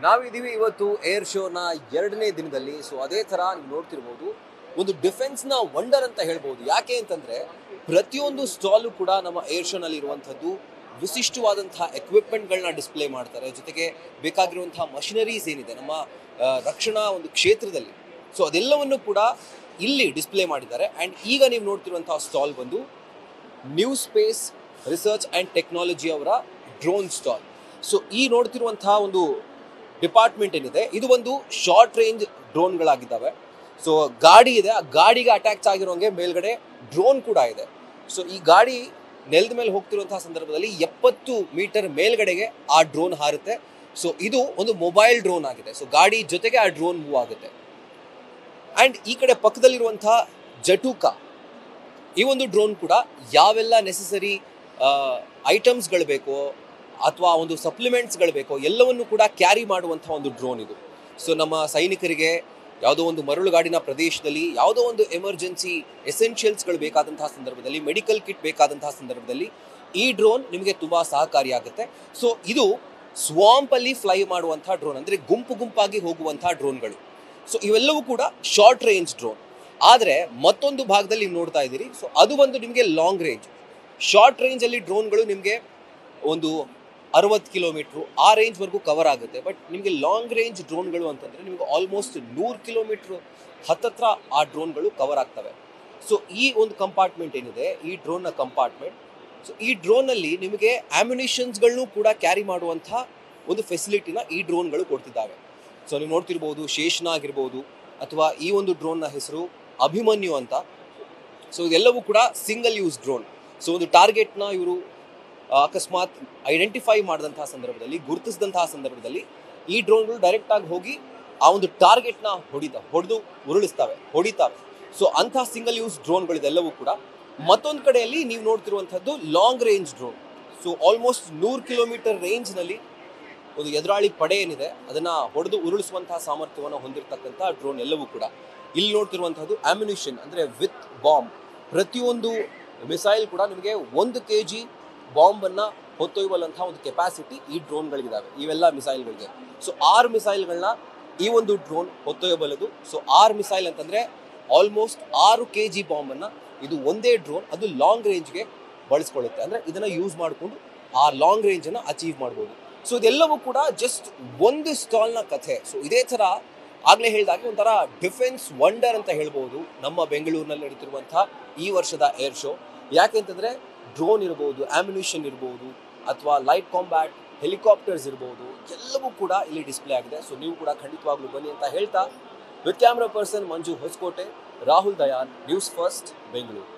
ನಾವಿದ್ದೀವಿ ಇವತ್ತು ಏರ್ ಶೋನ 2ನೇ ದಿನದಲ್ಲಿ. ಸೊ ಅದೇ ತರ ನೀವು ನೋಡ್ತಿರ್ಬೋದು, ಒಂದು ಡಿಫೆನ್ಸ್ ನ ವಂಡರ್ ಅಂತ ಹೇಳ್ಬೋದು. ಯಾಕೆ ಅಂತಂದ್ರೆ ಪ್ರತಿಯೊಂದು ಸ್ಟಾಲು ಕೂಡ ನಮ್ಮ ಏರ್ ಶೋನಲ್ಲಿ ಇರುವಂತದ್ದು ವಿಶಿಷ್ಟವಾದಂತಹ ಎಕ್ವಿಪ್ಮೆಂಟ್ಗಳನ್ನ ಡಿಸ್ಪ್ಲೇ ಮಾಡ್ತಾರೆ. ಜೊತೆಗೆ ಬೇಕಾಗಿರುವಂತಹ ಮಷಿನರೀಸ್ ಏನಿದೆ ನಮ್ಮ ರಕ್ಷಣಾ ಒಂದು ಕ್ಷೇತ್ರದಲ್ಲಿ, ಸೊ ಅದೆಲ್ಲವನ್ನು ಕೂಡ ಇಲ್ಲಿ ಡಿಸ್ಪ್ಲೇ ಮಾಡಿದ್ದಾರೆ. ಆ್ಯಂಡ್ ಈಗ ನೀವು ನೋಡ್ತಿರುವಂತಹ ಸ್ಟಾಲ್ ಬಂದು new space research and technology ಅವರ ಡ್ರೋನ್ ಸ್ಟಾಲ್. ಸೊ ಈ ನೋಡ್ತಿರುವಂತಹ ಒಂದು ಡಿಪಾರ್ಟ್ಮೆಂಟ್ ಏನಿದೆ ಇದು ಒಂದು ಶಾರ್ಟ್ ರೇಂಜ್ ಡ್ರೋನ್ಗಳಾಗಿದ್ದಾವೆ. ಸೊ ಗಾಡಿ ಇದೆ, ಆ ಗಾಡಿಗೆ ಅಟ್ಯಾಚ್ ಆಗಿರೋಂಗೆ ಮೇಲ್ಗಡೆ ಡ್ರೋನ್ ಕೂಡ ಇದೆ. ಸೊ ಈ ಗಾಡಿ ನೆಲದ ಮೇಲೆ ಹೋಗ್ತಿರುವಂತಹ ಸಂದರ್ಭದಲ್ಲಿ 70 ಮೀಟರ್ ಮೇಲ್ಗಡೆಗೆ ಆ ಡ್ರೋನ್ ಹಾರುತ್ತೆ. ಸೊ ಇದು ಒಂದು ಮೊಬೈಲ್ ಡ್ರೋನ್ ಆಗಿದೆ. ಸೊ ಗಾಡಿ ಜೊತೆಗೆ ಆ ಡ್ರೋನ್ ಮೂವ್ ಆಗುತ್ತೆ. ಆ್ಯಂಡ್ ಈ ಕಡೆ ಪಕ್ಕದಲ್ಲಿರುವಂತಹ ಜಟೂಕಾ, ಈ ಒಂದು ಡ್ರೋನ್ ಕೂಡ ಯಾವೆಲ್ಲ ನೆಸೆಸರಿ ಐಟಮ್ಸ್ಗಳು ಬೇಕೋ ಅಥವಾ ಒಂದು ಸಪ್ಲಿಮೆಂಟ್ಸ್ಗಳು ಬೇಕೋ ಎಲ್ಲವನ್ನು ಕೂಡ ಕ್ಯಾರಿ ಮಾಡುವಂಥ ಒಂದು ಡ್ರೋನ್ ಇದು. ಸೊ ನಮ್ಮ ಸೈನಿಕರಿಗೆ ಯಾವುದೋ ಒಂದು ಮರಳುಗಾಡಿನ ಪ್ರದೇಶದಲ್ಲಿ ಯಾವುದೋ ಒಂದು ಎಮರ್ಜೆನ್ಸಿ ಎಸೆನ್ಷಿಯಲ್ಸ್ಗಳು ಬೇಕಾದಂತಹ ಸಂದರ್ಭದಲ್ಲಿ, ಮೆಡಿಕಲ್ ಕಿಟ್ ಬೇಕಾದಂತಹ ಸಂದರ್ಭದಲ್ಲಿ ಈ ಡ್ರೋನ್ ನಿಮಗೆ ತುಂಬ ಸಹಕಾರಿಯಾಗುತ್ತೆ. ಸೊ ಇದು ಸ್ವಾಂಪಲ್ಲಿ ಫ್ಲೈ ಮಾಡುವಂಥ ಡ್ರೋನ್, ಅಂದರೆ ಗುಂಪು ಗುಂಪಾಗಿ ಹೋಗುವಂಥ ಡ್ರೋನ್ಗಳು. ಸೊ ಇವೆಲ್ಲವೂ ಕೂಡ ಶಾರ್ಟ್ ರೇಂಜ್ ಡ್ರೋನ್. ಆದರೆ ಮತ್ತೊಂದು ಭಾಗದಲ್ಲಿ ನೀವು ನೋಡ್ತಾ ಇದ್ದೀರಿ, ಸೊ ಅದು ಒಂದು ನಿಮಗೆ ಲಾಂಗ್ ರೇಂಜ್. ಶಾರ್ಟ್ ರೇಂಜಲ್ಲಿ ಡ್ರೋನ್ಗಳು ನಿಮಗೆ ಒಂದು 60 ಕಿಲೋಮೀಟ್ರು ಆ ರೇಂಜ್ವರೆಗೂ ಕವರ್ ಆಗುತ್ತೆ. ಬಟ್ ನಿಮಗೆ ಲಾಂಗ್ ರೇಂಜ್ ಡ್ರೋನ್ಗಳು ಅಂತಂದರೆ ನಿಮಗೆ ಆಲ್ಮೋಸ್ಟ್ 100 ಕಿಲೋಮೀಟ್ರು ಹತ್ತತ್ರ ಆ ಡ್ರೋನ್ಗಳು ಕವರ್ ಆಗ್ತವೆ. ಸೊ ಈ ಒಂದು ಕಂಪಾರ್ಟ್ಮೆಂಟ್ ಏನಿದೆ, ಈ ಡ್ರೋನ್ನ ಕಂಪಾರ್ಟ್ಮೆಂಟ್, ಸೊ ಈ ಡ್ರೋನಲ್ಲಿ ನಿಮಗೆ ಆಮ್ಯುನಿಷನ್ಸ್ಗಳನ್ನೂ ಕೂಡ ಕ್ಯಾರಿ ಮಾಡುವಂಥ ಒಂದು ಫೆಸಿಲಿಟಿನ ಈ ಡ್ರೋನ್ಗಳು ಕೊಡ್ತಿದ್ದಾವೆ. ಸೊ ನೀವು ನೋಡ್ತಿರ್ಬೋದು, ಶೇಷನ ಆಗಿರ್ಬೋದು ಅಥವಾ ಈ ಒಂದು ಡ್ರೋನ್ನ ಹೆಸರು ಅಭಿಮನ್ಯು ಅಂತ. ಸೊ ಇದೆಲ್ಲವೂ ಕೂಡ ಸಿಂಗಲ್ ಯೂಸ್ ಡ್ರೋನ್. ಸೊ ಒಂದು ಟಾರ್ಗೆಟ್ನ ಇವರು ಅಕಸ್ಮಾತ್ ಐಡೆಂಟಿಫೈ ಮಾಡಿದಂತಹ ಸಂದರ್ಭದಲ್ಲಿ, ಗುರುತಿಸಿದಂತಹ ಸಂದರ್ಭದಲ್ಲಿ ಈ ಡ್ರೋನ್ಗಳು ಡೈರೆಕ್ಟಾಗಿ ಹೋಗಿ ಆ ಒಂದು ಟಾರ್ಗೆಟ್ನ ಹೊಡಿತಾವೆ. ಸೊ ಅಂತಹ ಸಿಂಗಲ್ ಯೂಸ್ ಡ್ರೋನ್ಗಳಿದೆಲ್ಲವೂ ಕೂಡ. ಮತ್ತೊಂದು ಕಡೆಯಲ್ಲಿ ನೀವು ನೋಡ್ತಿರುವಂಥದ್ದು long range drone. So almost 100 kilometre ರೇಂಜ್ನಲ್ಲಿ ಒಂದು ಎದುರಾಳಿ ಪಡೆ ಏನಿದೆ ಅದನ್ನು ಹೊಡೆದು ಉರುಳಿಸುವಂತಹ ಸಾಮರ್ಥ್ಯವನ್ನು ಹೊಂದಿರತಕ್ಕಂಥ ಡ್ರೋನ್ ಎಲ್ಲವೂ ಕೂಡ. ಇಲ್ಲಿ ನೋಡ್ತಿರುವಂಥದ್ದು ಆಮ್ಯುನಿಷನ್, ಅಂದರೆ ವಿತ್ ಬಾಂಬ್. ಪ್ರತಿಯೊಂದು ಮಿಸೈಲ್ ಕೂಡ ನಿಮಗೆ 1 kg ಬಾಂಬನ್ನು ಹೊತ್ತೊಯ್ಯುವಂತಹ ಒಂದು ಕೆಪಾಸಿಟಿ ಈ ಡ್ರೋನ್ಗಳಿದ್ದಾವೆ, ಇವೆಲ್ಲ ಮಿಸೈಲ್ಗಳಿಗೆ. ಸೊ 6 ಮಿಸೈಲ್ಗಳನ್ನ ಈ ಒಂದು ಡ್ರೋನ್ ಹೊತ್ತೊಯ್ಯಬಲ್ಲದು. ಸೊ 6 ಮಿಸೈಲ್ ಅಂತಂದರೆ ಆಲ್ಮೋಸ್ಟ್ 6 kg ಬಾಂಬನ್ನು ಇದು ಒಂದೇ ಡ್ರೋನ್ ಅದು ಲಾಂಗ್ ರೇಂಜ್ಗೆ ಬಳಸ್ಕೊಳ್ಳುತ್ತೆ. ಅಂದರೆ ಇದನ್ನು ಯೂಸ್ ಮಾಡಿಕೊಂಡು ಆ ಲಾಂಗ್ ರೇಂಜನ್ನು ಅಚೀವ್ ಮಾಡ್ಬೋದು. ಸೊ ಇದೆಲ್ಲವೂ ಕೂಡ ಜಸ್ಟ್ ಒಂದು ಸ್ಟಾಲ್ನ ಕಥೆ. ಸೊ ಇದೇ ಥರ ಆಗಲೇ ಹೇಳಿದಾಗೆ ಒಂಥರ ಡಿಫೆನ್ಸ್ ವಂಡರ್ ಅಂತ ಹೇಳ್ಬೋದು ನಮ್ಮ ಬೆಂಗಳೂರಿನಲ್ಲಿ ನಡೀತಿರುವಂಥ ಈ ವರ್ಷದ ಏರ್ ಶೋ. ಯಾಕೆಂತಂದರೆ ಡ್ರೋನ್ ಇರ್ಬೋದು, ಆಮ್ಯುನಿಷನ್ ಇರ್ಬೋದು, ಅಥವಾ ಲೈಟ್ ಕಾಂಬ್ಯಾಟ್ ಹೆಲಿಕಾಪ್ಟರ್ಸ್ ಇರ್ಬೋದು, ಎಲ್ಲವೂ ಕೂಡ ಇಲ್ಲಿ ಡಿಸ್ಪ್ಲೇ ಆಗಿದೆ. ಸೊ ನೀವು ಕೂಡ ಖಂಡಿತವಾಗ್ಲೂ ಬನ್ನಿ ಅಂತ ಹೇಳ್ತಾ, with camera person Manju Hosakote, Rahul Dayan, news first Bengaluru.